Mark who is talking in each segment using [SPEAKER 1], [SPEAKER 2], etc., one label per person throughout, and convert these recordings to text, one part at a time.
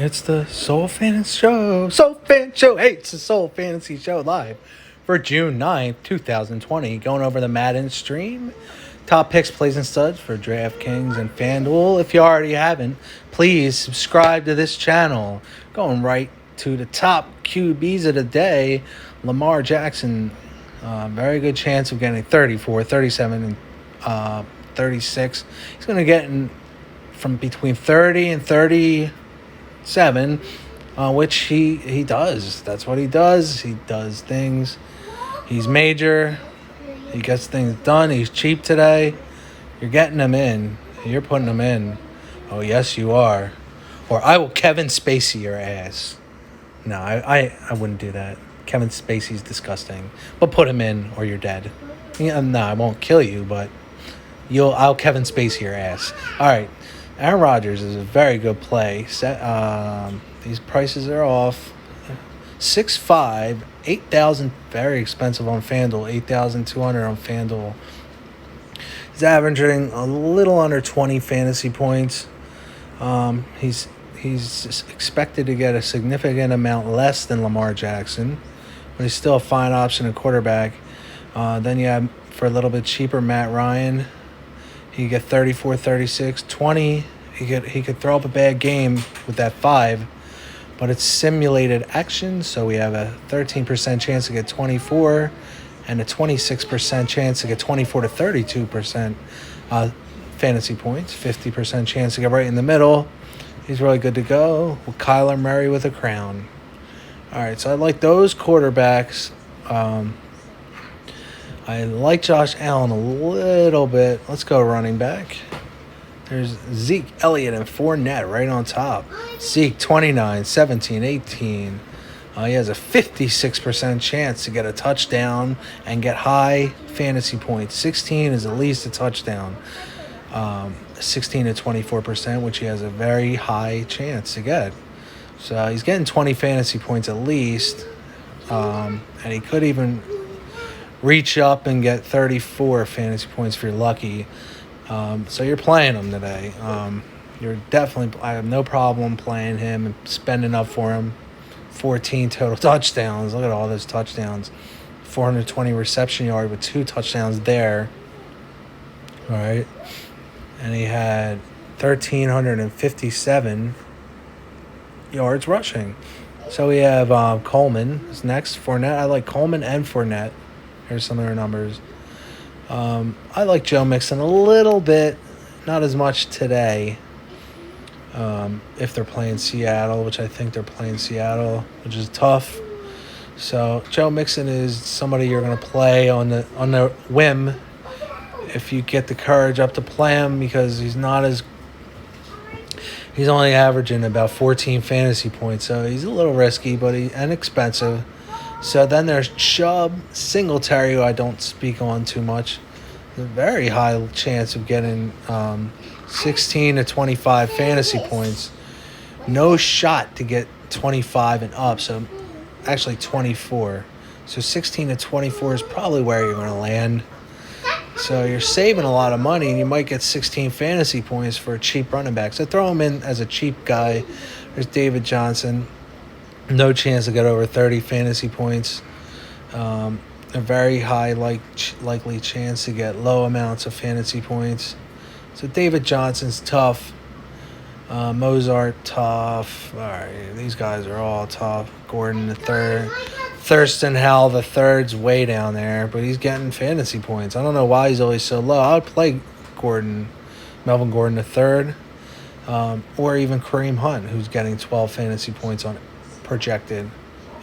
[SPEAKER 1] It's the Soul Fantasy Show. Soul Fan Show. Hey, it's the Soul Fantasy Show live for June 9th, 2020. Going over the Madden stream. Top picks, plays, and studs for DraftKings and Fanduel. If you already haven't, please subscribe to this channel. Going right to the top Cubies of the day. Lamar Jackson, very good chance of getting 34, 37, and 36. He's going to get from between 30 and 37, which he does. That's what he does. He does things. He's major. He gets things done. He's cheap today. You're getting him in. You're putting him in. Oh, yes, you are. Or I will Kevin Spacey your ass. No, I wouldn't do that. Kevin Spacey's disgusting. But put him in or you're dead. Yeah, no, I won't kill you, but I'll Kevin Spacey your ass. All right. Aaron Rodgers is a very good play. These prices are off. 6'5", 8,000, very expensive on FanDuel. 8,200 on FanDuel. He's averaging a little under 20 fantasy points. He's expected to get a significant amount less than Lamar Jackson, but he's still a fine option at quarterback. Then you have, for a little bit cheaper, Matt Ryan. He could get 34, 36, 20. He could throw up a bad game with that 5, but it's simulated action, so we have a 13% chance to get 24 and a 26% chance to get 24 to 32% fantasy points, 50% chance to get right in the middle. He's really good to go with Kyler Murray with a crown. All right, so I like those quarterbacks. I like Josh Allen a little bit. Let's go running back. There's Zeke Elliott and Fournette right on top. Zeke, 29, 17, 18. He has a 56% chance to get a touchdown and get high fantasy points. 16 is at least a touchdown. 16 to 24%, which he has a very high chance to get. So he's getting 20 fantasy points at least. And he could even reach up and get 34 fantasy points if you're lucky. So you're playing him today. I have no problem playing him and spending up for him. 14 total touchdowns. Look at all those touchdowns. 420 reception yard with 2 touchdowns there. All right. And he had 1,357 yards rushing. So we have Coleman is next. Fournette. I like Coleman and Fournette. Here's some of their numbers. I like Joe Mixon a little bit, not as much today. If they're playing Seattle, which I think they're playing Seattle, which is tough. So Joe Mixon is somebody you're going to play on the whim if you get the courage up to play him, because he's only averaging about 14 fantasy points, so he's a little risky, but and expensive. So then there's Chubb, Singletary, who I don't speak on too much. A very high chance of getting 16 to 25 fantasy points. No shot to get 25 and up, so actually 24. So 16 to 24 is probably where you're going to land. So you're saving a lot of money, and you might get 16 fantasy points for a cheap running back. So throw him in as a cheap guy. There's David Johnson. No chance to get over 30 fantasy points. A very high likely chance to get low amounts of fantasy points. So David Johnson's tough. Mozart, tough. All right, these guys are all tough. Gordon the third. Thurston Howell the third's way down there, but he's getting fantasy points. I don't know why he's always so low. I would play Melvin Gordon the third, or even Kareem Hunt, who's getting 12 fantasy points on projected.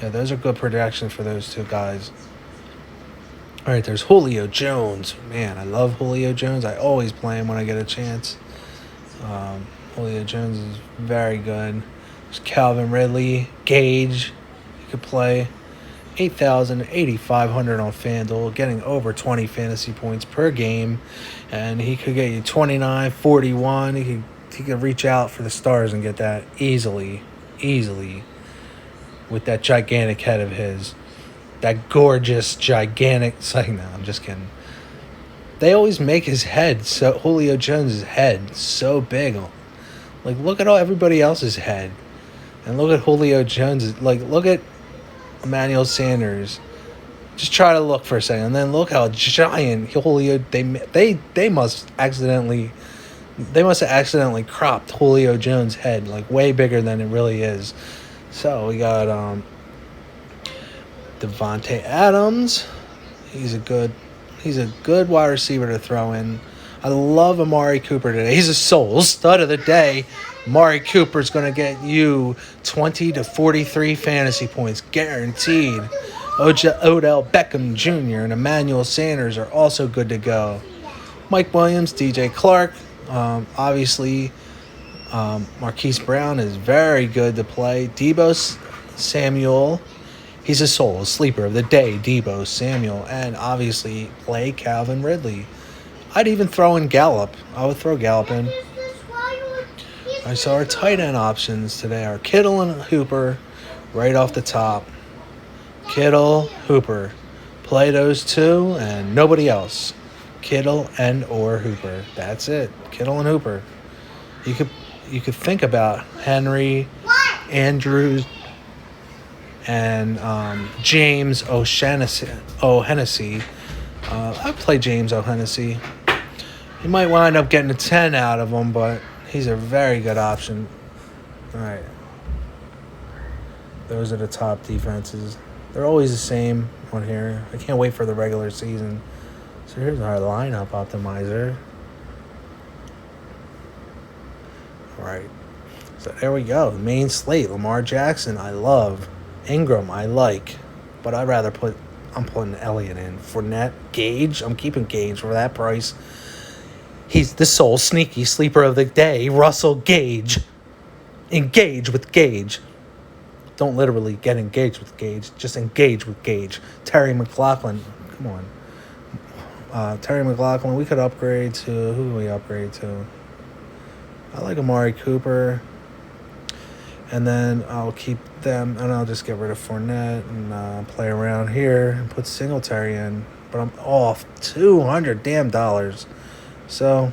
[SPEAKER 1] Yeah, those are good projections for those two guys. All right, there's Julio Jones. Man, I love Julio Jones. I always play him when I get a chance. Julio Jones is very good. There's Calvin Ridley, Gage. You could play 8,000, 8,500 on FanDuel, getting over 20 fantasy points per game, and he could get you 29, 41. He could reach out for the stars and get that easily. With that gigantic head of his. That gorgeous, gigantic... No, I'm just kidding. They always make his head, Julio Jones' head, so big. Like, look at everybody else's head. And look at Julio Jones. Like, look at Emmanuel Sanders. Just try to look for a second, and then look how giant Julio. They must have accidentally cropped Julio Jones' head, like way bigger than it really is. So we got Devontae Adams. He's a good wide receiver to throw in. I love Amari Cooper today. He's a soul stud of the day. Amari Cooper's going to get you 20 to 43 fantasy points guaranteed. Odell Beckham Jr. and Emmanuel Sanders are also good to go. Mike Williams, DJ Clark. Obviously, Marquise Brown is very good to play. Deebo Samuel. He's a sleeper of the day, Deebo Samuel. And obviously, play Calvin Ridley. I'd even throw in Gallup. I would throw Gallup in. I saw our tight end options today are Kittle and Hooper right off the top. Kittle, Hooper. Play those two and nobody else. Kittle and or Hooper. That's it. Kittle and Hooper. You could think about Henry, Andrews, and James O'Hennessy. I'd play James O'Hennessy. You might wind up getting a 10 out of him, but he's a very good option. All right. Those are the top defenses. They're always the same on here. I can't wait for the regular season. So here's our lineup optimizer. All right. So there we go. The main slate. Lamar Jackson, I love. Ingram, I like. But I'm putting Elliott in. Fournette, Gage. I'm keeping Gage for that price. He's the sole sneaky sleeper of the day. Russell Gage. Engage with Gage. Don't literally get engaged with Gage. Just engage with Gage. Terry McLaughlin. Come on. Terry McLaughlin. We could upgrade to... Who do we upgrade to? I like Amari Cooper. And then I'll keep them... And I'll just get rid of Fournette and play around here and put Singletary in. But I'm off $200 damn dollars. So,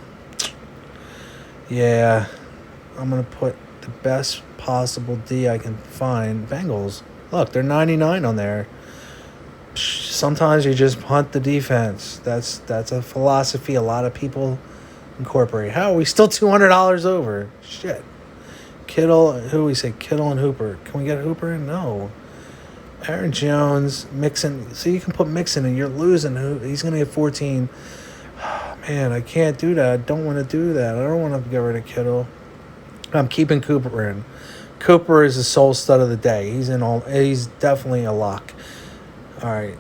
[SPEAKER 1] yeah. I'm going to put the best possible D I can find. Bengals. Look, they're 99 on there. Sometimes you just punt the defense. That's a philosophy a lot of people incorporate. How are we still $200 over? Shit. Kittle, who do we say? Kittle and Hooper. Can we get Hooper in? No. Aaron Jones, Mixon. So you can put Mixon and you're losing. He's going to get 14. Man, I can't do that. I don't want to do that. I don't want to get rid of Kittle. I'm keeping Cooper in. Cooper is the sole stud of the day. He's definitely a lock. All right.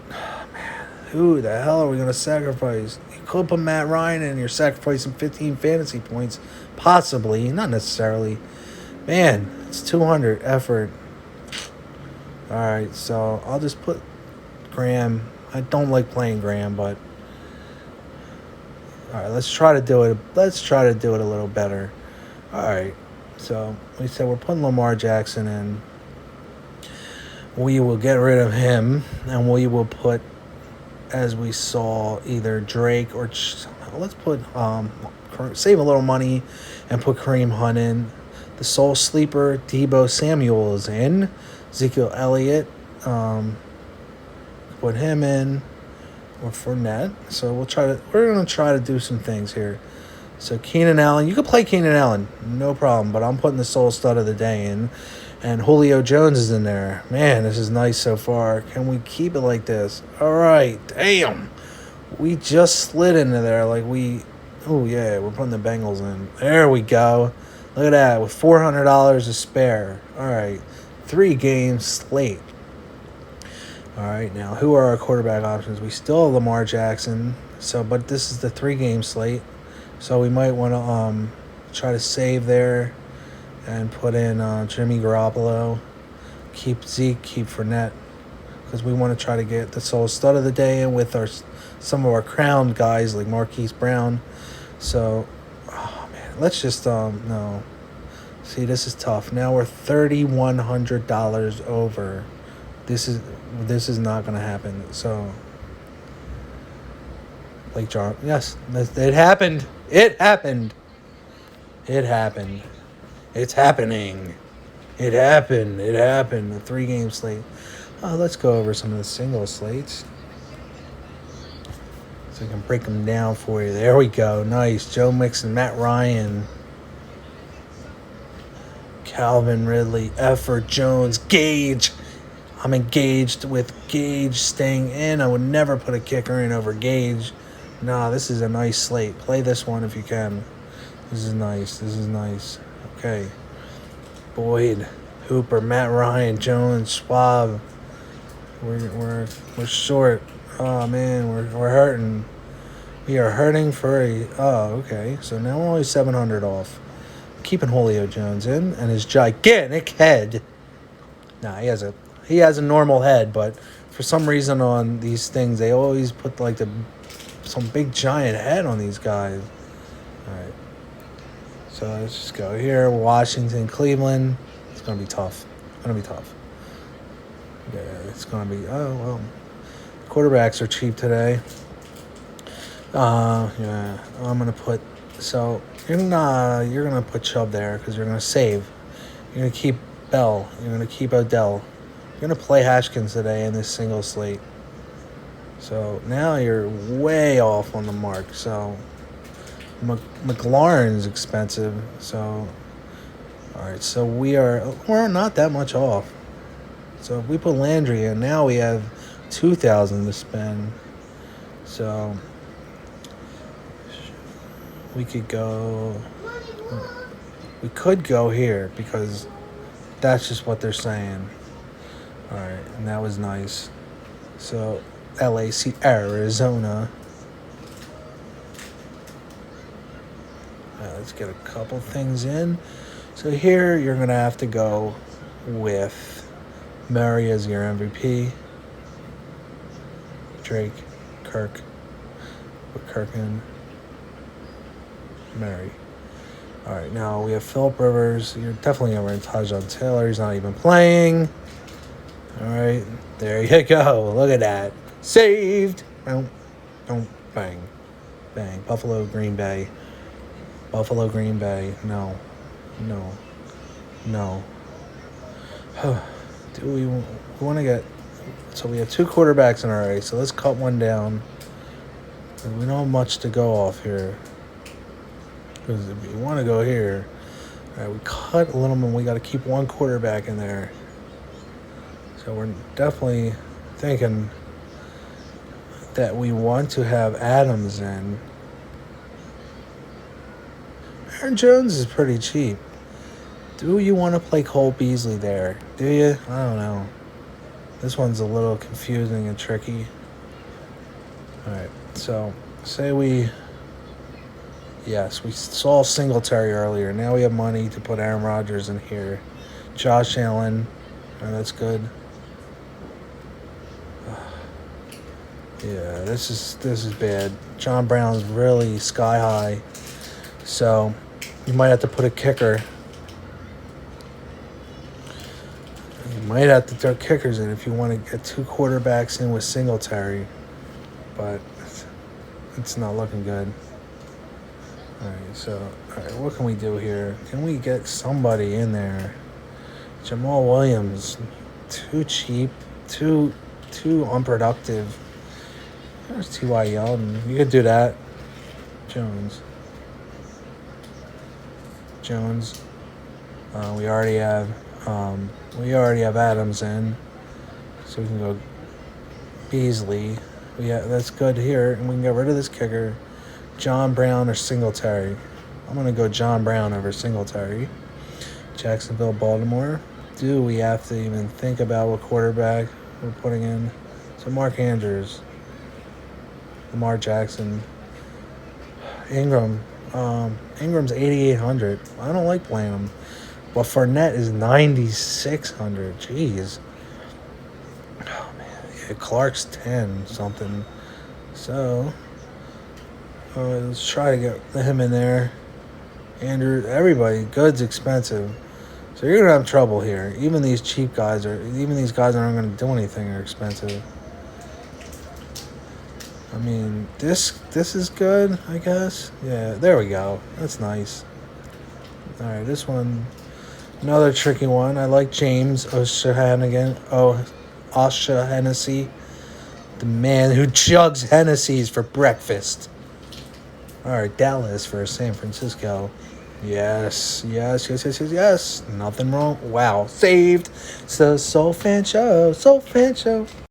[SPEAKER 1] Man, who the hell are we going to sacrifice? You could put Matt Ryan in. You're sacrificing 15 fantasy points. Possibly. Not necessarily. Man, it's 200 effort. All right, so I'll just put Graham. I don't like playing Graham, but all right, let's try to do it. Let's try to do it a little better. All right, so we said we're putting Lamar Jackson in. We will get rid of him, and we will put, as we saw, either Drake or let's put save a little money and put Kareem Hunt in. The soul sleeper Deebo Samuel is in. Ezekiel Elliott, put him in, or Fournette. So we're gonna try to do some things here. So Keenan Allen, you could play Keenan Allen, no problem. But I'm putting the soul stud of the day in, and Julio Jones is in there. Man, this is nice so far. Can we keep it like this? All right, damn, we just slid into there Oh yeah, we're putting the Bengals in. There we go. Look at that, with $400 to spare. All right, 3 games slate. All right, now who are our quarterback options? We still have Lamar Jackson. But this is the 3-game slate, so we might want to try to save there and put in Jimmy Garoppolo. Keep Zeke, keep Fournette, because we want to try to get the sole stud of the day in with some of our crowned guys like Marquise Brown. So. Let's just, no. See, this is tough. Now we're $3,100 over. This is not going to happen. So, Blake Jarwin. Yes, it happened. It happened. It happened. It's happening. It happened. It happened. The 3-game slate. Let's go over some of the single slates, so I can break them down for you. There we go. Nice. Joe Mixon, Matt Ryan, Calvin Ridley, Effort Jones, Gage. I'm engaged with Gage staying in. I would never put a kicker in over Gage. Nah, this is a nice slate. Play this one if you can. This is nice. This is nice. Okay. Boyd, Hooper, Matt Ryan, Jones, Schwab. We're short. Oh man, we're hurting. We are hurting for a. Oh, okay. So now we're only 700 off. Keeping Julio Jones in and his gigantic head. Nah, he has a normal head, but for some reason on these things they always put like some big giant head on these guys. All right. So let's just go here. Washington, Cleveland. It's gonna be tough. Yeah, it's gonna be. Oh well. Quarterbacks are cheap today. Yeah, I'm gonna put. So you're gonna put Chubb there because you're gonna save. You're gonna keep Bell. You're gonna keep Odell. You're gonna play Hashkins today in this single slate. So now you're way off on the mark. So McLaurin's expensive. So all right. So we're not that much off. So if we put Landry in, now we have $2,000 to spend. So we could go here because that's just what they're saying. All right, and that was nice. So LAC, Arizona. Let's get a couple things in. So here you're going to have to go with Murray as your MVP. Drake, Kirk. Put Kirk in. Murray. All right, now we have Phillip Rivers. You're definitely over in Tajay Taylor. He's not even playing. All right, there you go. Look at that. Saved. Don't bang. Bang. Buffalo, Green Bay. No. Do we want to get... So we have 2 quarterbacks in our race. So let's cut one down. We don't have much to go off here. Because if you want to go here... All right, we cut a little bit. We got to keep 1 quarterback in there. So we're definitely thinking that we want to have Adams in. Aaron Jones is pretty cheap. Do you want to play Cole Beasley there? Do you? I don't know. This one's a little confusing and tricky. All right, so say we saw Singletary earlier. Now we have money to put Aaron Rodgers in here. Josh Allen, that's good. Yeah, this is bad. John Brown's really sky high, so you might have to put a kicker. You might have to throw kickers in if you want to get 2 quarterbacks in with Singletary, but it's not looking good. All right, what can we do here? Can we get somebody in there? Jamal Williams, too cheap, too unproductive. There's T.Y. Yeldon. You could do that. Jones. We already have Adams in, so we can go Beasley. That's good here, and we can get rid of this kicker. John Brown or Singletary. I'm gonna go John Brown over Singletary. Jacksonville, Baltimore. Do we have to even think about what quarterback we're putting in? So Mark Andrews. Lamar Jackson, Ingram. Ingram's 8,800. I don't like playing him. But Fournette is 9,600. Jeez. Oh, man. Yeah, Clark's 10 something. So, let's try to get him in there. Andrew, everybody. Good's expensive. So you're going to have trouble here. Even these guys that aren't going to do anything are expensive. I mean, this is good, I guess. Yeah, there we go. That's nice. All right, this one, Another tricky one. I like James O'Shanagan. O'Shaughnessy. The man who chugs Hennessy's for breakfast. All right, Dallas for San Francisco. Yes. Nothing wrong. Wow, saved. It's the Soul Fan Show.